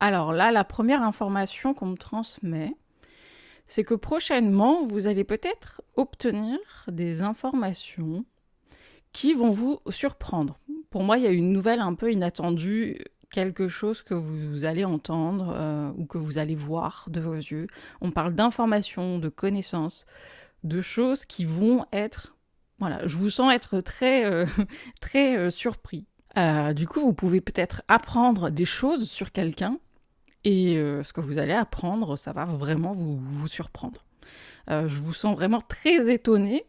Alors là, la première information qu'on me transmet, c'est que prochainement, vous allez peut-être obtenir des informations qui vont vous surprendre. Pour moi, il y a une nouvelle un peu inattendue, quelque chose que vous allez entendre ou que vous allez voir de vos yeux. On parle d'informations, de connaissances, de choses qui vont être... Voilà, je vous sens être très, très surpris. Du coup, vous pouvez peut-être apprendre des choses sur quelqu'un et ce que vous allez apprendre, ça va vraiment vous surprendre. Je vous sens vraiment très étonné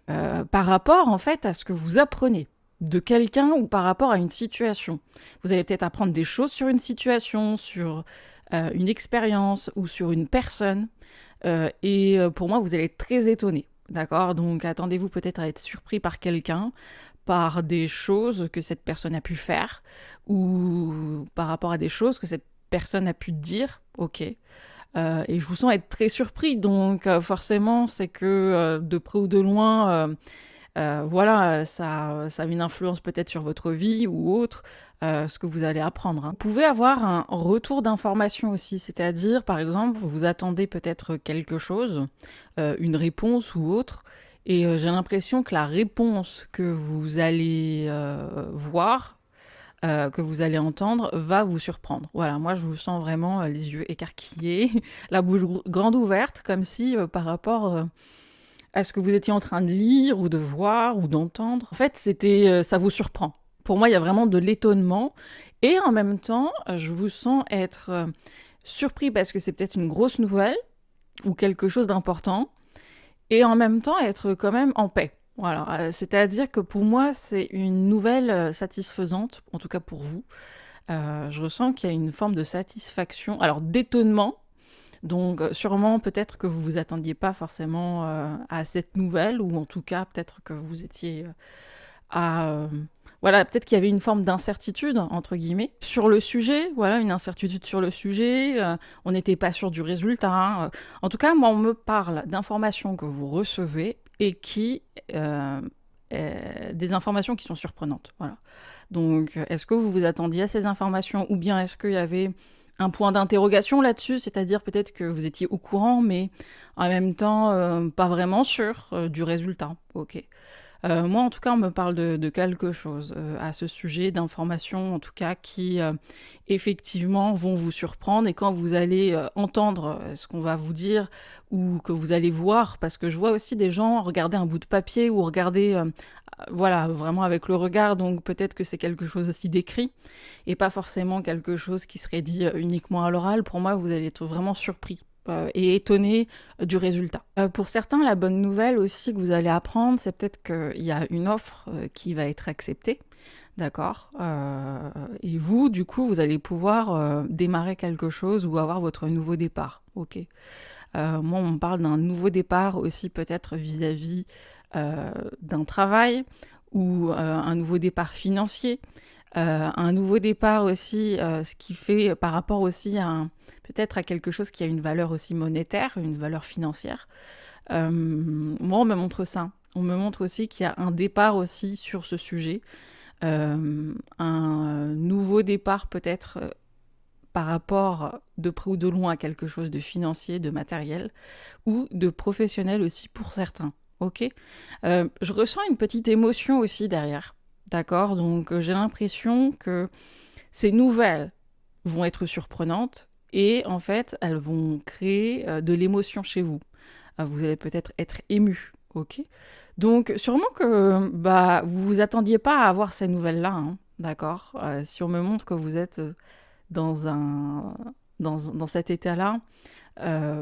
par rapport en fait à ce que vous apprenez de quelqu'un ou par rapport à une situation. Vous allez peut-être apprendre des choses sur une situation, sur une expérience ou sur une personne. Pour moi, vous allez être très étonné. D'accord? Donc attendez-vous peut-être à être surpris par quelqu'un, par des choses que cette personne a pu faire ou par rapport à des choses que cette personne a pu dire. Ok. Et je vous sens être très surpris, donc forcément, c'est que de près ou de loin, voilà, ça a une influence peut-être sur votre vie ou autre, ce que vous allez apprendre. Vous pouvez avoir un retour d'information aussi, c'est-à-dire, par exemple, vous attendez peut-être quelque chose, une réponse ou autre, et j'ai l'impression que la réponse que vous allez voir, que vous allez entendre va vous surprendre. Voilà, moi je vous sens vraiment les yeux écarquillés, la bouche grande ouverte, comme si par rapport à ce que vous étiez en train de lire ou de voir ou d'entendre, en fait ça vous surprend. Pour moi, il y a vraiment de l'étonnement et en même temps, je vous sens être surpris parce que c'est peut-être une grosse nouvelle ou quelque chose d'important et en même temps être quand même en paix. Voilà, c'est-à-dire que pour moi, c'est une nouvelle satisfaisante, en tout cas pour vous. Je ressens qu'il y a une forme de satisfaction, alors d'étonnement. Donc sûrement peut-être que vous vous attendiez pas forcément à cette nouvelle, ou en tout cas peut-être que vous étiez voilà, peut-être qu'il y avait une forme d'incertitude, entre guillemets, sur le sujet, voilà, une incertitude sur le sujet, on n'était pas sûr du résultat. Hein. En tout cas, moi, on me parle d'informations que vous recevez et des informations qui sont surprenantes. Voilà. Donc, est-ce que vous vous attendiez à ces informations ou bien est-ce qu'il y avait un point d'interrogation là-dessus, c'est-à-dire peut-être que vous étiez au courant, mais en même temps, pas vraiment sûr du résultat. Ok. Moi, en tout cas, on me parle de quelque chose à ce sujet, d'informations, en tout cas, qui effectivement vont vous surprendre. Et quand vous allez entendre ce qu'on va vous dire ou que vous allez voir, parce que je vois aussi des gens regarder un bout de papier ou regarder, voilà, vraiment avec le regard. Donc peut-être que c'est quelque chose aussi d'écrit et pas forcément quelque chose qui serait dit uniquement à l'oral. Pour moi, vous allez être vraiment surpris et étonné du résultat. Pour certains, la bonne nouvelle aussi que vous allez apprendre, c'est peut-être qu'il y a une offre qui va être acceptée, d'accord et vous, du coup, vous allez pouvoir démarrer quelque chose ou avoir votre nouveau départ, ok moi, on me parle d'un nouveau départ aussi peut-être vis-à-vis d'un travail ou un nouveau départ financier, un nouveau départ aussi, ce qui fait par rapport aussi à peut-être à quelque chose qui a une valeur aussi monétaire, une valeur financière. Moi, on me montre ça. On me montre aussi qu'il y a un départ aussi sur ce sujet, un nouveau départ peut-être par rapport de près ou de loin à quelque chose de financier, de matériel ou de professionnel aussi pour certains. Ok. Je ressens une petite émotion aussi derrière. D'accord. Donc j'ai l'impression que ces nouvelles vont être surprenantes et en fait elles vont créer de l'émotion chez vous. Vous allez peut-être être ému. Ok. Donc sûrement que vous vous attendiez pas à avoir ces nouvelles là. Hein, d'accord. Si on me montre que vous êtes dans dans cet état-là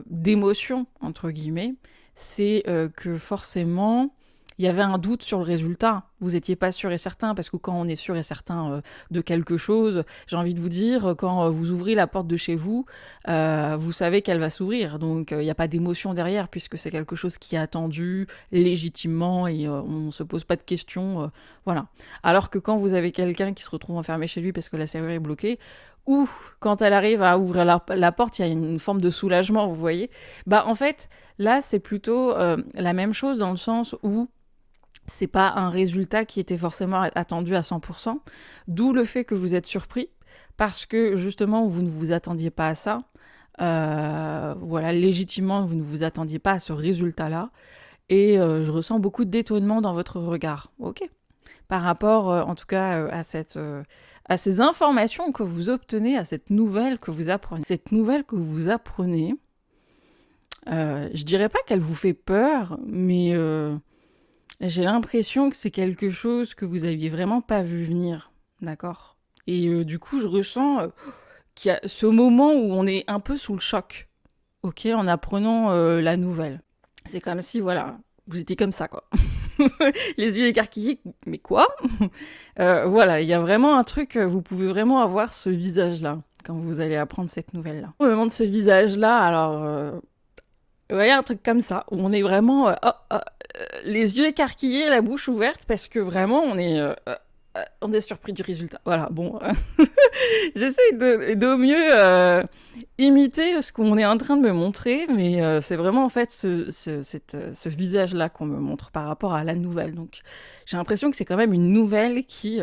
d'émotion, entre guillemets, c'est que forcément, il y avait un doute sur le résultat. Vous n'étiez pas sûr et certain, parce que quand on est sûr et certain de quelque chose, j'ai envie de vous dire, quand vous ouvrez la porte de chez vous, vous savez qu'elle va s'ouvrir. Donc, il n'y a pas d'émotion derrière, puisque c'est quelque chose qui est attendu légitimement et on ne se pose pas de questions. Voilà. Alors que quand vous avez quelqu'un qui se retrouve enfermé chez lui parce que la serrure est bloquée, ou quand elle arrive à ouvrir la porte, il y a une forme de soulagement, vous voyez. En fait, là, c'est plutôt la même chose dans le sens où c'est pas un résultat qui était forcément attendu à 100%, d'où le fait que vous êtes surpris, parce que justement vous ne vous attendiez pas à ça. Voilà, légitimement vous ne vous attendiez pas à ce résultat-là. Et je ressens beaucoup d'étonnement dans votre regard, ok? Par rapport, en tout cas, à ces informations que vous obtenez, à cette nouvelle que vous apprenez. Cette nouvelle que vous apprenez, je dirais pas qu'elle vous fait peur, mais j'ai l'impression que c'est quelque chose que vous aviez vraiment pas vu venir, d'accord? Et du coup, je ressens qu'il y a ce moment où on est un peu sous le choc, ok, en apprenant la nouvelle. C'est comme si, voilà, vous étiez comme ça, quoi. Les yeux écarquillés, mais quoi? Voilà, il y a vraiment un truc, vous pouvez vraiment avoir ce visage-là quand vous allez apprendre cette nouvelle-là. Au moment de ce visage-là, alors, vous voyez, un truc comme ça, où on est vraiment les yeux écarquillés, la bouche ouverte, parce que vraiment, on est surpris du résultat. Voilà, bon, j'essaie de mieux imiter ce qu'on est en train de me montrer, mais c'est vraiment en fait ce visage-là qu'on me montre par rapport à la nouvelle. Donc j'ai l'impression que c'est quand même une nouvelle qui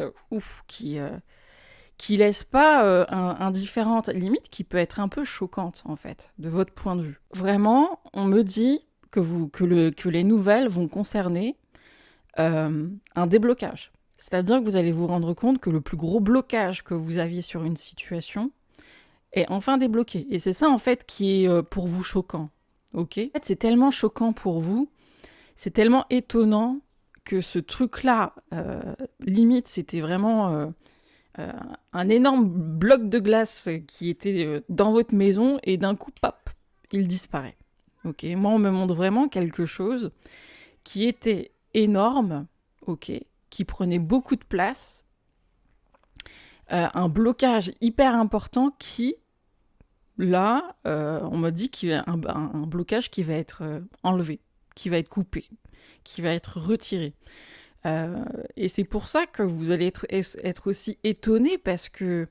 laisse pas indifférente, limite qui peut être un peu choquante en fait, de votre point de vue. Vraiment, on me dit que les nouvelles vont concerner un déblocage. C'est-à-dire que vous allez vous rendre compte que le plus gros blocage que vous aviez sur une situation est enfin débloqué. Et c'est ça, en fait, qui est pour vous choquant. Ok ? En fait, c'est tellement choquant pour vous, c'est tellement étonnant que ce truc-là, limite, c'était vraiment un énorme bloc de glace qui était dans votre maison et d'un coup, pop, il disparaît. Ok ? Moi, on me montre vraiment quelque chose qui était énorme, ok, qui prenait beaucoup de place, un blocage hyper important qui, là, on m'a dit qu'il y a un blocage qui va être enlevé, qui va être coupé, qui va être retiré. Et c'est pour ça que vous allez être aussi étonné parce que,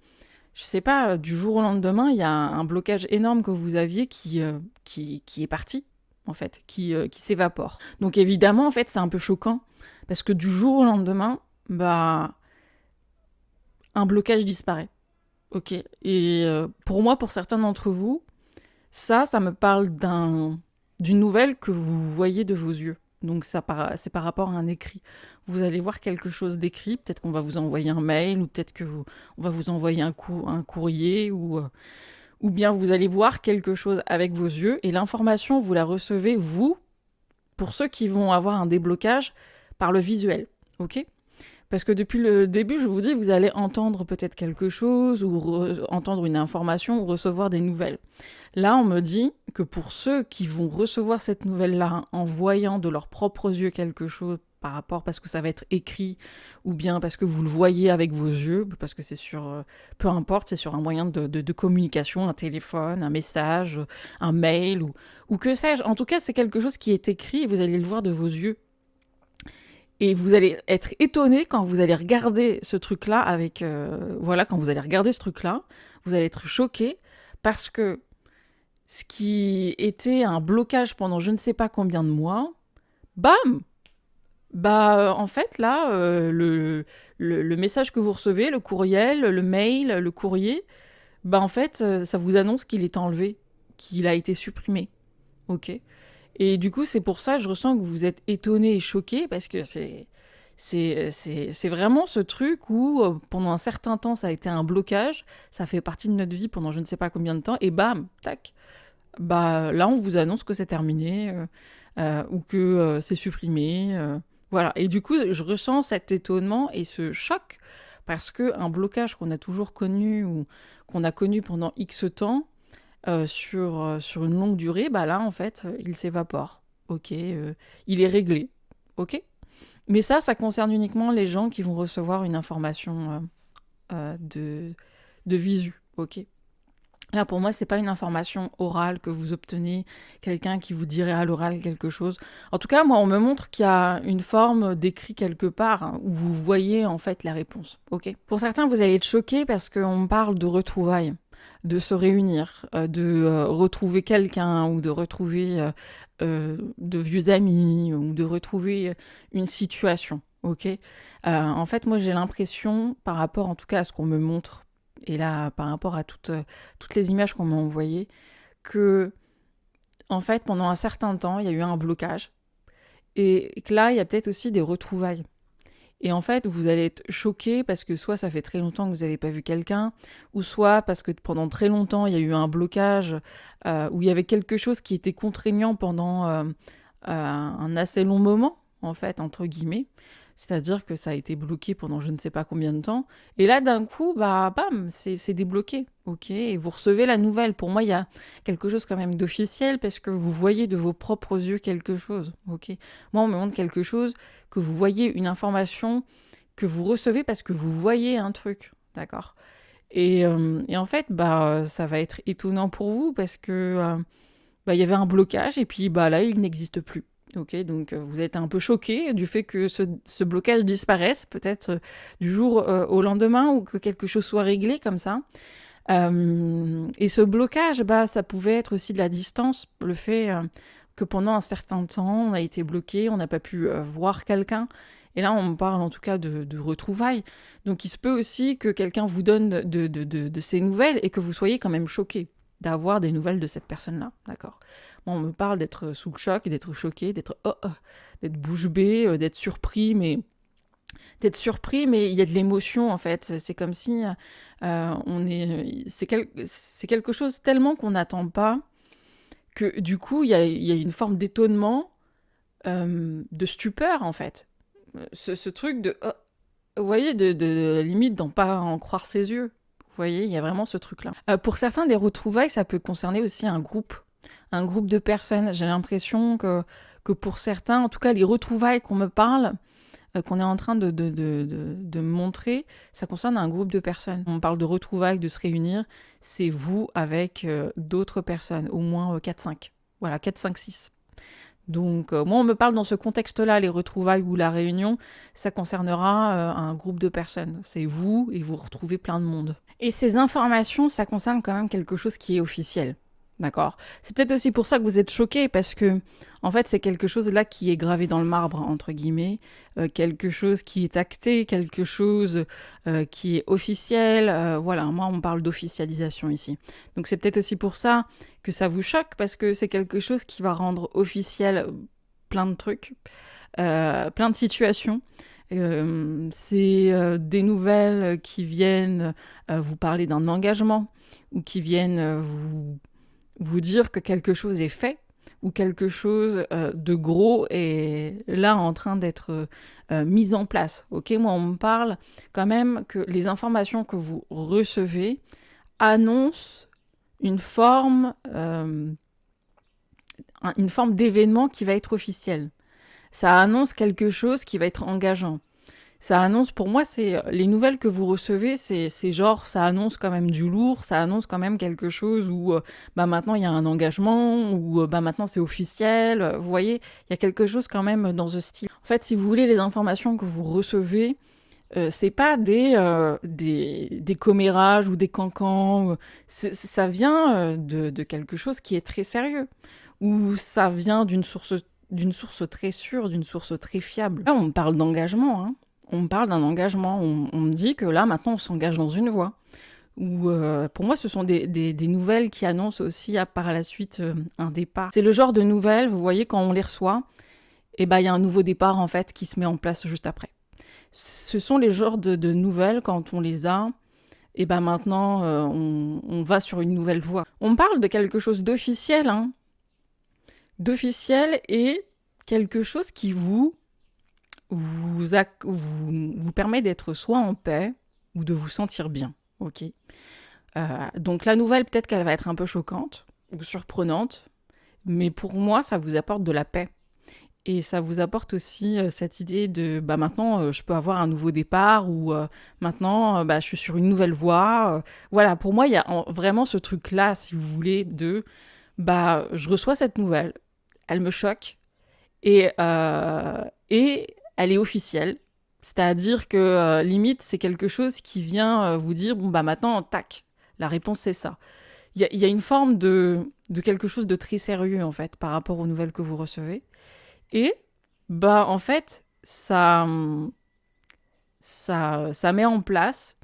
je sais pas, du jour au lendemain, il y a un blocage énorme que vous aviez qui est parti, en fait, qui s'évapore. Donc évidemment, en fait, c'est un peu choquant parce que du jour au lendemain, bah, un blocage disparaît. Ok. Et pour moi, pour certains d'entre vous, ça me parle d'une nouvelle que vous voyez de vos yeux. Donc c'est par rapport à un écrit. Vous allez voir quelque chose d'écrit, peut-être qu'on va vous envoyer un mail, ou peut-être on va vous envoyer un courrier, ou bien vous allez voir quelque chose avec vos yeux, et l'information, vous la recevez, vous, pour ceux qui vont avoir un déblocage, par le visuel. Ok ? Parce que depuis le début, je vous dis, vous allez entendre peut-être quelque chose, ou entendre une information, ou recevoir des nouvelles. Là, on me dit que pour ceux qui vont recevoir cette nouvelle-là en voyant de leurs propres yeux quelque chose par rapport, parce que ça va être écrit, ou bien parce que vous le voyez avec vos yeux, parce que c'est sur, peu importe, c'est sur un moyen de communication, un téléphone, un message, un mail, ou que sais-je. En tout cas, c'est quelque chose qui est écrit et vous allez le voir de vos yeux. Et vous allez être étonné quand vous allez regarder ce truc-là avec... voilà, quand vous allez regarder ce truc-là, vous allez être choqué parce que ce qui était un blocage pendant je ne sais pas combien de mois, bam! Bah, en fait, là, le message que vous recevez, le courriel, le mail, le courrier, bah, en fait, ça vous annonce qu'il est enlevé, qu'il a été supprimé. Ok ? Et du coup, c'est pour ça que je ressens que vous êtes étonné et choqué, parce que c'est vraiment ce truc où, pendant un certain temps, ça a été un blocage, ça fait partie de notre vie pendant je ne sais pas combien de temps, et bam, tac, bah là, on vous annonce que c'est terminé, ou que c'est supprimé, voilà. Et du coup, je ressens cet étonnement et ce choc, parce qu'un blocage qu'on a toujours connu, ou qu'on a connu pendant X temps, sur une longue durée, bah là, en fait, il s'évapore. Ok, il est réglé. Ok. Mais ça concerne uniquement les gens qui vont recevoir une information de visu. Ok. Là, pour moi, c'est pas une information orale que vous obtenez, quelqu'un qui vous dirait à l'oral quelque chose. En tout cas, moi, on me montre qu'il y a une forme d'écrit quelque part, hein, où vous voyez en fait la réponse. Ok. Pour certains, vous allez être choqués parce qu'on parle de retrouvailles, de se réunir, de retrouver quelqu'un, ou de retrouver de vieux amis, ou de retrouver une situation. Ok. En fait, moi, j'ai l'impression, par rapport en tout cas à ce qu'on me montre et là, par rapport à toutes les images qu'on m'a envoyées, que, en fait, pendant un certain temps, il y a eu un blocage, et que là, il y a peut-être aussi des retrouvailles. Et en fait, vous allez être choqué parce que soit ça fait très longtemps que vous n'avez pas vu quelqu'un, ou soit parce que pendant très longtemps, il y a eu un blocage où il y avait quelque chose qui était contraignant pendant un assez long moment, en fait, entre guillemets. C'est-à-dire que ça a été bloqué pendant je ne sais pas combien de temps. Et là, d'un coup, bah, bam, c'est débloqué. Ok, et vous recevez la nouvelle. Pour moi, il y a quelque chose quand même d'officiel parce que vous voyez de vos propres yeux quelque chose. Ok, moi, on me montre quelque chose, que vous voyez une information, que vous recevez parce que vous voyez un truc. D'accord. Et en fait, bah, ça va être étonnant pour vous parce que bah, il y avait un blocage et puis bah, là, il n'existe plus. Ok, donc vous êtes un peu choqué du fait que ce blocage disparaisse, peut-être du jour au lendemain, ou que quelque chose soit réglé comme ça. Et ce blocage, bah, ça pouvait être aussi de la distance, le fait que pendant un certain temps, on a été bloqué, on n'a pas pu voir quelqu'un. Et là, on parle en tout cas de retrouvailles. Donc il se peut aussi que quelqu'un vous donne de ces nouvelles et que vous soyez quand même choqué d'avoir des nouvelles de cette personne-là. D'accord. Moi, on me parle d'être sous le choc, d'être choqué, d'être d'être bouche bée, d'être surpris, mais il y a de l'émotion en fait. C'est comme si c'est quelque chose tellement qu'on n'attend pas que du coup il y a une forme d'étonnement, de stupeur en fait. Ce truc de vous voyez, de limite d'en pas en croire ses yeux. Vous voyez, il y a vraiment ce truc-là. Pour certains, des retrouvailles, ça peut concerner aussi un groupe de personnes. J'ai l'impression que pour certains, en tout cas les retrouvailles qu'on me parle, qu'on est en train de me montrer, ça concerne un groupe de personnes. On parle de retrouvailles, de se réunir, c'est vous avec d'autres personnes, au moins 4-5. Voilà, 4-5-6. Donc moi on me parle dans ce contexte-là, les retrouvailles ou la réunion, ça concernera un groupe de personnes. C'est vous et vous retrouvez plein de monde. Et ces informations, ça concerne quand même quelque chose qui est officiel. D'accord. C'est peut-être aussi pour ça que vous êtes choqués, parce que, en fait, c'est quelque chose là qui est gravé dans le marbre, entre guillemets, quelque chose qui est acté, quelque chose qui est officiel. Voilà, moi, on parle d'officialisation ici. Donc, c'est peut-être aussi pour ça que ça vous choque, parce que c'est quelque chose qui va rendre officiel plein de trucs, plein de situations. C'est des nouvelles qui viennent vous parler d'un engagement, ou qui viennent vous dire que quelque chose est fait, ou quelque chose de gros est là en train d'être mis en place. Ok, moi on me parle quand même que les informations que vous recevez annoncent une forme d'événement qui va être officiel. Ça annonce quelque chose qui va être engageant. Ça annonce, pour moi, c'est les nouvelles que vous recevez, c'est genre, ça annonce quand même du lourd, ça annonce quand même quelque chose où bah maintenant il y a un engagement, ou bah maintenant c'est officiel. Vous voyez, il y a quelque chose quand même dans ce style. En fait, si vous voulez, les informations que vous recevez, c'est pas des commérages ou des cancans. Ça vient de quelque chose qui est très sérieux, ou ça vient d'une source très sûre, d'une source très fiable. Là, on parle d'engagement, hein. On me parle d'un engagement, on me dit que là, maintenant, on s'engage dans une voie. Ou pour moi, ce sont des nouvelles qui annoncent aussi par la suite un départ. C'est le genre de nouvelles, vous voyez, quand on les reçoit, et ben, il y a un nouveau départ, en fait, qui se met en place juste après. Ce sont les genres de nouvelles, quand on les a, et ben maintenant, on va sur une nouvelle voie. On parle de quelque chose d'officiel, hein. D'officiel, et quelque chose qui vous permet d'être soit en paix ou de vous sentir bien. Ok. Donc la nouvelle, peut-être qu'elle va être un peu choquante ou surprenante, mais pour moi, ça vous apporte de la paix. Et ça vous apporte aussi cette idée de bah maintenant je peux avoir un nouveau départ, ou maintenant bah, je suis sur une nouvelle voie. Voilà, pour moi il y a vraiment ce truc-là, si vous voulez, de bah je reçois cette nouvelle, elle me choque, et elle est officielle. C'est-à-dire que limite, c'est quelque chose qui vient vous dire, bon bah maintenant, tac, la réponse c'est ça. Il y a une forme de quelque chose de très sérieux en fait par rapport aux nouvelles que vous recevez. Et bah en fait, ça met en place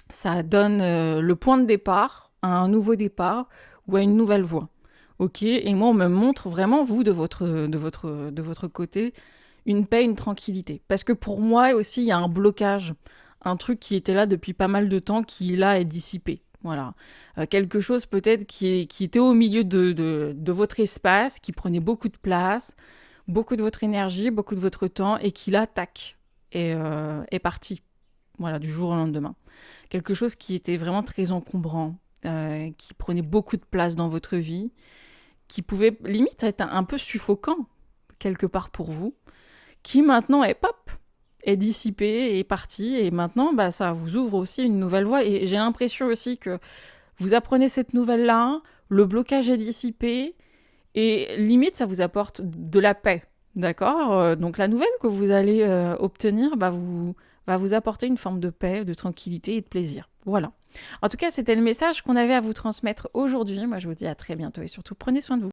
Ça donne le point de départ à un nouveau départ ou à une nouvelle voie. Ok, et moi on me montre vraiment vous de votre côté une paix, une tranquillité. Parce que pour moi aussi il y a un blocage, un truc qui était là depuis pas mal de temps qui là est dissipé. Voilà. Quelque chose peut-être qui était au milieu de votre espace, qui prenait beaucoup de place, beaucoup de votre énergie, beaucoup de votre temps, et qui là, tac, est parti. Voilà, du jour au lendemain. Quelque chose qui était vraiment très encombrant, qui prenait beaucoup de place dans votre vie, qui pouvait limite être un peu suffocant, quelque part pour vous, qui maintenant est pop, est dissipé, est parti, et maintenant, bah, ça vous ouvre aussi une nouvelle voie. Et j'ai l'impression aussi que vous apprenez cette nouvelle-là, le blocage est dissipé, et limite, ça vous apporte de la paix. D'accord. Donc la nouvelle que vous allez obtenir va vous apporter une forme de paix, de tranquillité et de plaisir. Voilà. En tout cas, c'était le message qu'on avait à vous transmettre aujourd'hui. Moi, je vous dis à très bientôt et surtout, prenez soin de vous.